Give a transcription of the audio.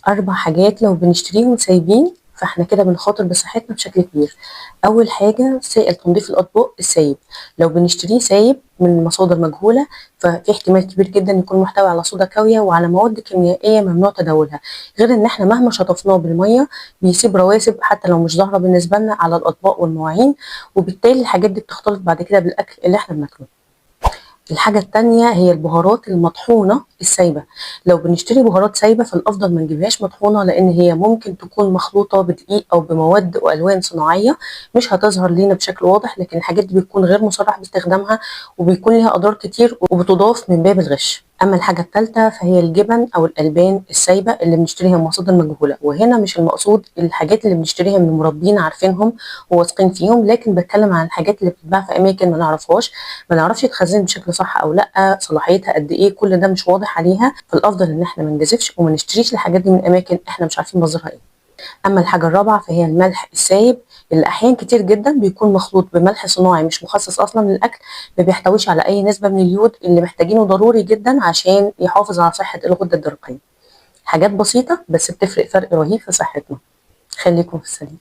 4 حاجات لو بنشتريهم سايبين فاحنا كده بنخاطر بصحتنا بشكل كبير. أول حاجة سائل تنظيف الأطباق السايب، لو بنشتريه سايب من مصادر مجهولة ففي احتمال كبير جدا يكون محتوي على صودا كاوية وعلى مواد كيميائية ممنوع تداولها، غير ان احنا مهما شطفناه بالمية بيسيب رواسب حتى لو مش ظاهرة بالنسبة لنا على الأطباق والمواعين، وبالتالي الحاجات دي بتختلط بعد كده بالأكل اللي احنا بناكله. الحاجة التانية هي البهارات المطحونة السايبة، لو بنشتري بهارات سايبة فالأفضل ما نجيبهاش مطحونة لأن هي ممكن تكون مخلوطة بدقيق أو بمواد وألوان صناعية مش هتظهر لينا بشكل واضح، لكن الحاجات دي بتكون غير مصرح باستخدامها وبيكون ليها أضرار كتير وبتضاف من باب الغش. أما الحاجة التالتة فهي الجبن أو الألبان السايبة اللي بنشتريها من مصادر مجهولة، وهنا مش المقصود الحاجات اللي بنشتريها من مربين عارفينهم وواثقين فيهم، لكن بتكلم عن الحاجات اللي بتتباع في أماكن ما نعرفهاش، ما نعرفش اتخزنت بشكل صح او لا، صلاحيتها قد ايه، كل ده مش واضح عليها، فالافضل ان احنا ما نجازفش وما نشتريش الحاجات دي من اماكن احنا مش عارفين مصدرها ايه. اما الحاجه الرابعه فهي الملح السايب اللي احيان كتير جدا بيكون مخلوط بملح صناعي مش مخصص اصلا للاكل، ما بيحتويش على اي نسبه من اليود اللي محتاجينه ضروري جدا عشان يحافظ على صحه الغده الدرقيه. حاجات بسيطه بس بتفرق فرق رهيب في صحتنا. خليكم في السليم.